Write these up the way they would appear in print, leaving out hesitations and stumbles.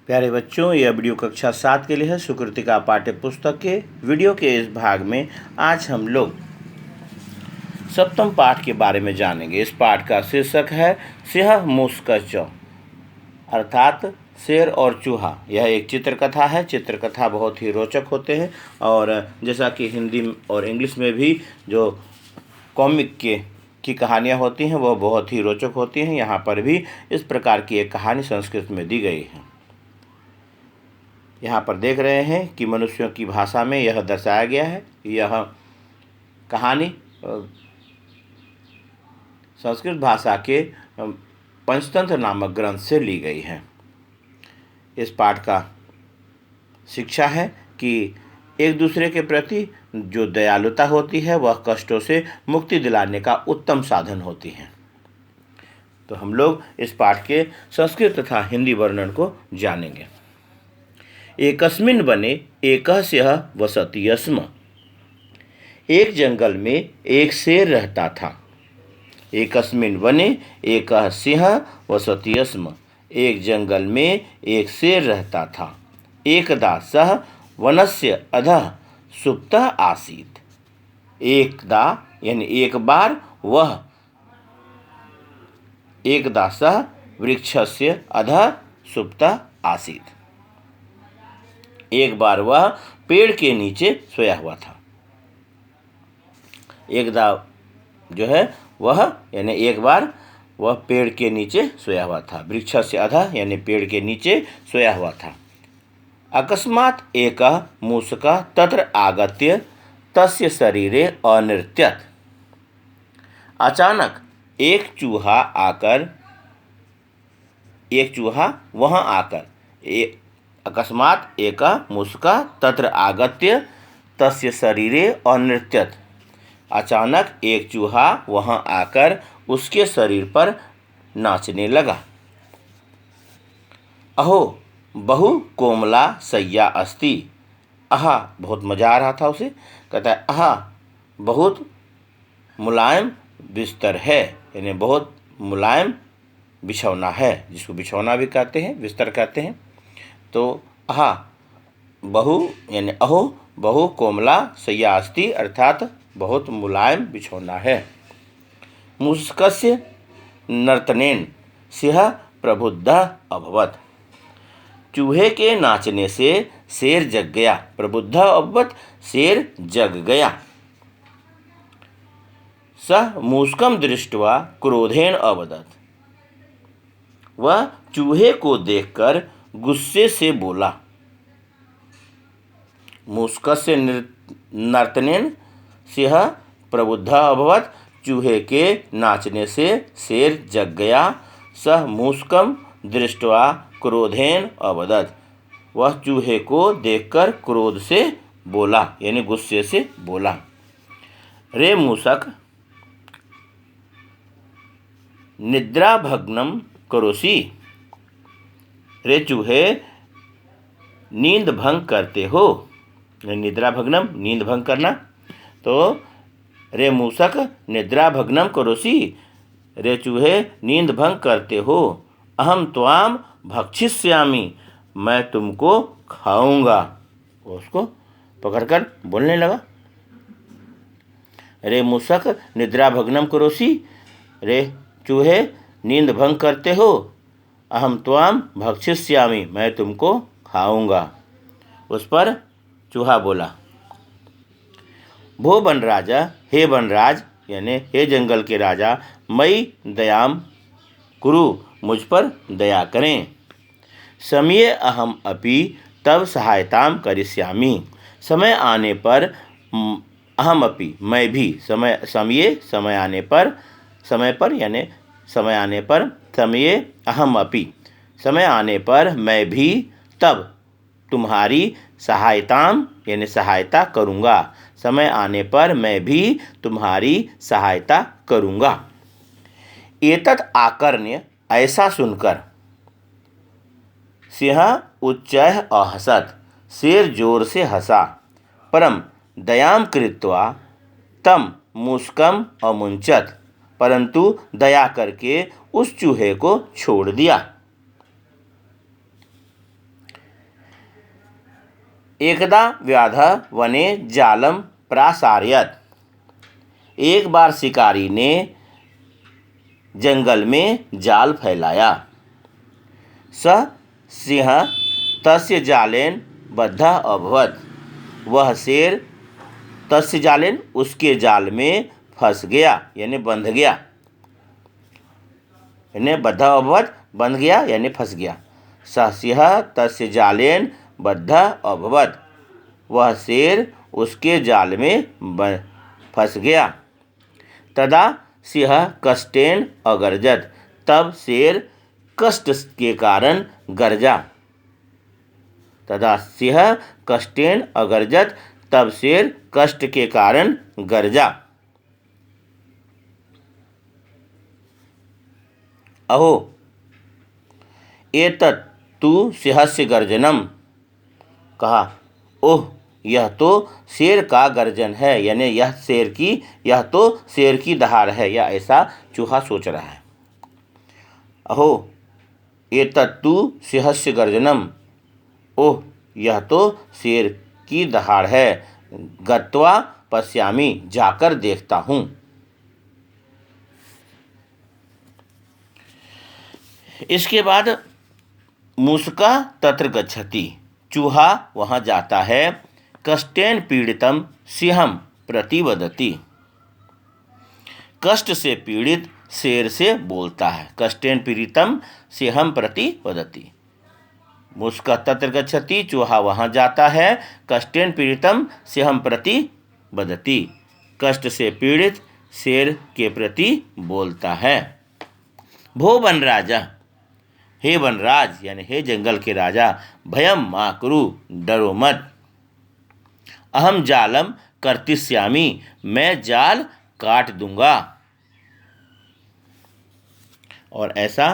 प्यारे बच्चों, यह वीडियो कक्षा 7 के लिए है। सुकृतिका पाठ्य पुस्तक के वीडियो के इस भाग में आज हम लोग सप्तम पाठ के बारे में जानेंगे। इस पाठ का शीर्षक है सिंह मूस का चौ, अर्थात शेर और चूहा। यह एक चित्रकथा है। चित्रकथा बहुत ही रोचक होते हैं और जैसा कि हिंदी और इंग्लिश में भी जो कॉमिक की कहानियाँ होती हैं वह बहुत ही रोचक होती हैं। यहाँ पर भी इस प्रकार की एक कहानी संस्कृत में दी गई है। यहाँ पर देख रहे हैं कि मनुष्यों की भाषा में यह दर्शाया गया है। यह कहानी संस्कृत भाषा के पंचतंत्र नामक ग्रंथ से ली गई है। इस पाठ का शिक्षा है कि एक दूसरे के प्रति जो दयालुता होती है वह कष्टों से मुक्ति दिलाने का उत्तम साधन होती है। तो हम लोग इस पाठ के संस्कृत तथा हिंदी वर्णन को जानेंगे। एकस्मिन् वने एकः सिंहः वसति स्म। एक जंगल में एक शेर रहता था। एकस्मिन् वने एकः सिंहः वसति स्म। एक जंगल में एक शेर रहता था। एकदा सः वनस्य अधः सुप्तः आसीत्। एकदा यानी एक बार वह, एकदा सः वृक्षस्य अधः सुप्तः आसीत्। एक बार वह पेड़ के नीचे सोया हुआ था। एकदा जो है वह यानी एक बार वह पेड़ के नीचे सोया हुआ था। वृक्ष से अधः यानी पेड़ के नीचे सोया हुआ था। अकस्मात् एकः मूषकः तत्र आगत्य तस्य शरीरे अनृत्यत। अचानक एक चूहा वहां आकर अकस्मात् एकः मूषकः तत्र आगत्य तस्य शरीरे अनृत्यत। अचानक एक चूहा वहां आकर उसके शरीर पर नाचने लगा। अहो बहु कोमला शय्या अस्ति। आहा, बहुत मजा आ रहा था उसे। कहता है आहा, बहुत मुलायम बिस्तर है, यानी बहुत मुलायम बिछौना है, जिसको बिछौना भी कहते हैं, बिस्तर कहते हैं। तो आहा बहु यानी अहो बहु कोमला शय्या अस्ति, अर्थात बहुत मुलायम बिछौना है। मूषकस्य नर्तनेन सिंहः प्रबुद्धः अभवत्। चूहे के नाचने से शेर जग गया। प्रबुद्धः अभवत्, शेर जग गया। सः मूषकं दृष्ट्वा क्रोधेन अवदत्। वह चूहे को देखकर गुस्से से बोला। मूषकस्य नर्तनेन सिंहः प्रबुद्धः अभवत्। चूहे के नाचने से शेर जग गया। सः मूषकं दृष्ट्वा क्रोधेन अवदत्। वह चूहे को देखकर क्रोध से बोला, यानी गुस्से से बोला। रे मूषक निद्राभग्नं करोषि। रे चूहे नींद भंग करते हो। निद्राभग्नम नींद भंग करना। तो रे मूषक निद्राभग्नम करोषि, रे चूहे नींद भंग करते हो। अहम त्वाम भक्षिष्यामि, मैं तुमको खाऊंगा। उसको पकड़कर बोलने लगा। रे मूषक निद्राभग्नम करोषि, रे चूहे नींद भंग करते हो। अहम त्वाम भक्षिष्यामि, मैं तुमको खाऊंगा। उस पर चूहा बोला, भो वनराजा, हे वनराज यानी हे जंगल के राजा, मयि दयाम कुरु, मुझ पर दया करें। समये अहम अपि तब सहायताम करिष्यामि। समय आने पर अहम अपि मैं भी, समय आने पर, समय पर यानी समय आने पर, समये अहम अपि समय आने पर मैं भी तब तुम्हारी सहायताम यानी सहायता करूँगा। समय आने पर मैं भी तुम्हारी सहायता करूँगा। एतत् आकर्ण्य, ऐसा सुनकर, सिंह उच्चैः अहसत्, शेर जोर से हंसा। परम दयां कृत्वा तम मूषकम अमुंचत, परंतु दया करके उस चूहे को छोड़ दिया। एकदा व्याधः वने जालम प्रासारयत। एक बार शिकारी ने जंगल में जाल फैलाया। सः सिंह तस्य जालेन बद्धः अभवत्। वह शेर तस्य जालेन उसके जाल में फंस गया यानी बंध गया, यानी बद्धः अभवत् बंध गया यानी फंस गया। सः सिंह तस्य जालेन बद्धः अभवत्। वह शेर उसके जाल में फंस गया। तदा सिंह कष्टेन अगर्जत। तब शेर कष्ट के कारण गरजा। तदा सिंह कष्टेन अगर्जत। तब शेर कष्ट के कारण गरजा। अहो एतत् तु सिंहस्य गर्जनम। कहा, ओह यह तो शेर का गर्जन है, यानी यह तो शेर की दहाड़ है, या ऐसा चूहा सोच रहा है। अहो एतत्तु सिंहस्य गर्जनम। ओह यह तो शेर की दहाड़ है। गत्वा पश्यामि जाकर देखता हूँ। इसके बाद मूषका तत्र गच्छति। चूहा वहाँ जाता है। कष्टेन पीड़ितम सिंहम प्रति वदति। कष्ट से पीड़ित शेर से बोलता है। कष्टेन पीड़ितम सिंहम प्रति वदति। मूषका तत्र गच्छति। चूहा वहाँ जाता है। कष्टेन पीड़ितम सिंहम प्रति वदति। कष्ट से पीड़ित शेर के प्रति बोलता है। भो वनराजा, हे वनराज यानी हे जंगल के राजा, भयम मा कुरु, डरो मत। अहम जालम कर्तिष्यामि, मैं जाल काट दूंगा। और ऐसा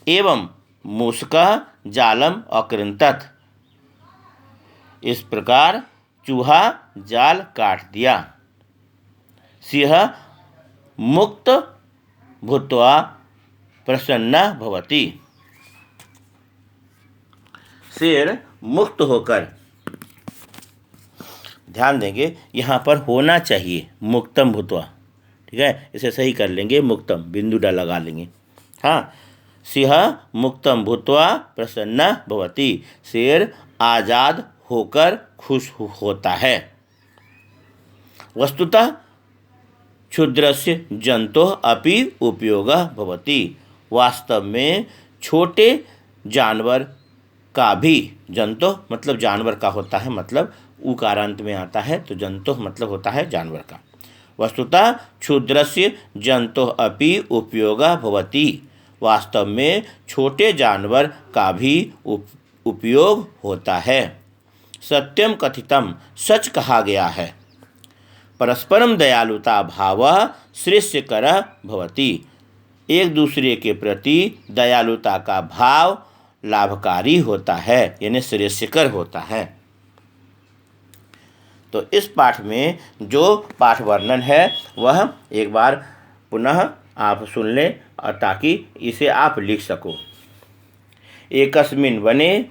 एवं मूषका जालम अकृंतत। इस प्रकार चूहा जाल काट दिया। सिंह मुक्त भूत्वा प्रसन्नः भवति। शेर मुक्त होकर, ध्यान देंगे यहाँ पर होना चाहिए मुक्तम भूत्वा, ठीक है, इसे सही कर लेंगे, मुक्तम बिंदु डा लगा लेंगे। हाँ, सिंह मुक्तम भूत्वा प्रसन्न भवति। शेर आजाद होकर खुश होता है। वस्तुतः क्षुद्रस्य जंतोः अपि उपयोगः भवति। वास्तव में छोटे जानवर का भी, जंतु मतलब जानवर का होता है, मतलब उकारांत में आता है, तो जंतु मतलब होता है जानवर का। वस्तुतः क्षुद्रस्य जंतोः अपि उपयोगः भवति। वास्तव में छोटे जानवर का भी उपयोग होता है। सत्यम कथितम, सच कहा गया है। परस्परम दयालुता भावः श्रेयस्करः भवति। एक दूसरे के प्रति दयालुता का भाव लाभकारी होता है, यानी श्रेयस्कर होता है। तो इस पाठ में जो पाठ वर्णन है वह एक बार पुनः आप सुन लें, और ताकि इसे आप लिख सको। एकस्मिन् वने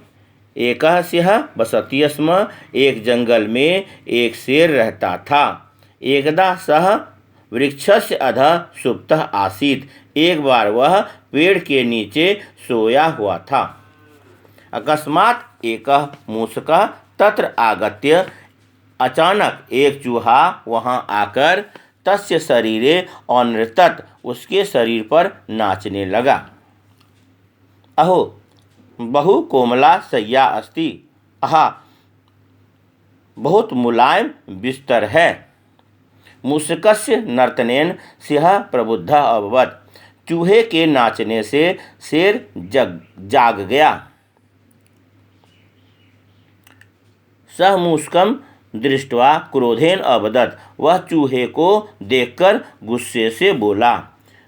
एकः सिंहः बसति स्म। एक जंगल में एक शेर रहता था। एकदा सः वृक्षस्य अधः सुप्तः आसीत्। एक बार वह पेड़ के नीचे सोया हुआ था। अकस्मात् एकः मूषकः तत्र आगत्य। अचानक एक चूहा वहाँ आकर तस्य शरीरे अनृतत, उसके शरीर पर नाचने लगा। अहो बहु कोमला शय्या अस्ति। आहा बहुत मुलायम बिस्तर है। मूषकस्य नर्तनेन सिंह प्रबुद्धः अभवत्। चूहे के नाचने से शेर जाग गया। सः मूषकं दृष्ट्वा क्रोधेन अवदत्। वह चूहे को देखकर गुस्से से बोला,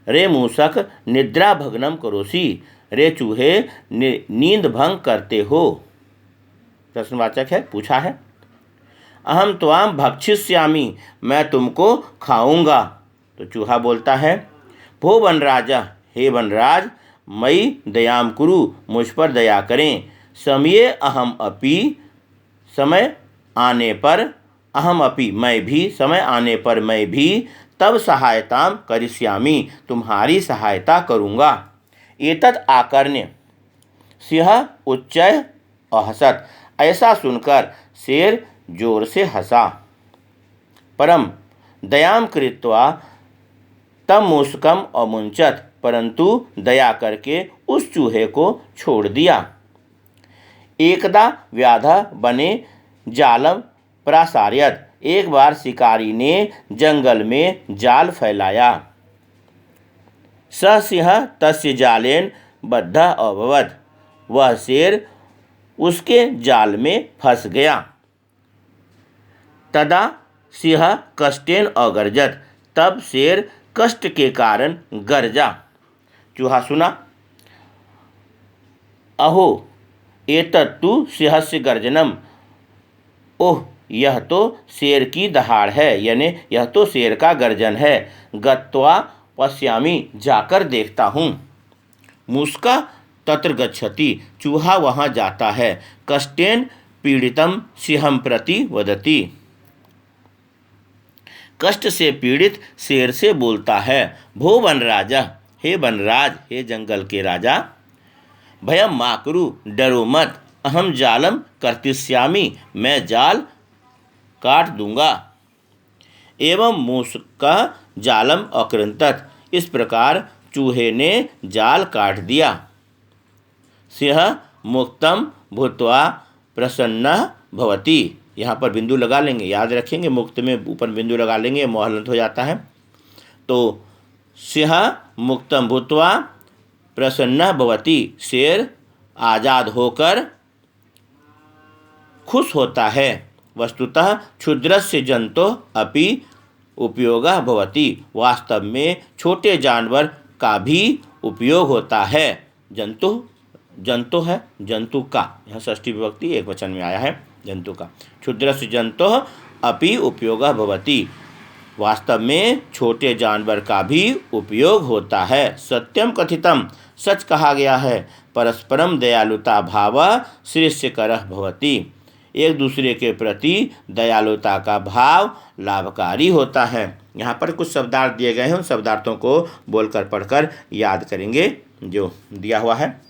रे मूषक निद्रा भग्नम करोसि। रे चूहे नींद भंग करते हो। प्रश्नवाचक है, पूछा है। अहम त्वाम भक्षिष्यामि, मैं तुमको खाऊंगा। तो चूहा बोलता है, भो वनराजा, हे वनराज, मयि दयाम कुरु, मुझ पर दया करें। समय अहम अपि, समय आने पर अहम अपि मैं भी, समय आने पर मैं भी तब सहायताम करिष्यामि तुम्हारी सहायता करूँगा। एतत् आकर्ण्य सिंह उच्चैः अहसत्। ऐसा सुनकर शेर जोर से हंसा। परम दयां कृत्वा तम मूषकम अमुंचत। परंतु दया करके उस चूहे को छोड़ दिया। एकदा व्याधः बने जालम प्रासार्यत। एक बार शिकारी ने जंगल में जाल फैलाया। स सिंह तस्य जालेन बद्धः अभवत्। वह शेर उसके जाल में फंस गया। तदा सिंह कष्टेन अगर्जत। तब शेर कष्ट के कारण गरजा। चूहा सुना, अहो एतत्तु सिंहस्य गर्जनम। ओह, यह तो शेर की दहाड़ है, यानी यह तो शेर का गर्जन है। गत्वा पश्यामि, जाकर देखता हूँ। मूषका तत्र गच्छति। चूहा वहाँ जाता है। कष्टेन पीड़ितम सिंहं प्रति वदति। कष्ट से पीड़ित शेर से बोलता है, भो वनराज, हे वनराज, हे जंगल के राजा, भयम मा कुरु, डरो मत, अहम जालम कर्तिष्यामि, मैं जाल काट दूंगा। एवं मूषका जालम अकृंतत। इस प्रकार चूहे ने जाल काट दिया। सिंह मुक्तम भूत्वा प्रसन्नः भवति। यहाँ पर बिंदु लगा लेंगे, याद रखेंगे, मुक्त में ऊपर बिंदु लगा लेंगे, मोहलंत हो जाता है। तो सिंह मुक्तम भूत्वा प्रसन्नः भवति, शेर आज़ाद होकर खुश होता है। वस्तुतः क्षुद्रस्य जंतोः अपि उपयोगः भवति। वास्तव में छोटे जानवर का भी उपयोग होता है। जंतु, जंतु है जंतु का, यह षष्ठी विभक्ति एक वचन में आया है, जंतु का। क्षुद्रस्य जंतोः अपि उपयोगः भवति। वास्तव में छोटे जानवर का भी उपयोग होता है। सत्यम कथितम, सच कहा गया है। परस्परम दयालुता भाव श्रेयस्करः भवति। एक दूसरे के प्रति दयालुता का भाव लाभकारी होता है। यहाँ पर कुछ शब्दार्थ दिए गए हैं, उन शब्दार्थों को बोलकर पढ़कर याद करेंगे जो दिया हुआ है।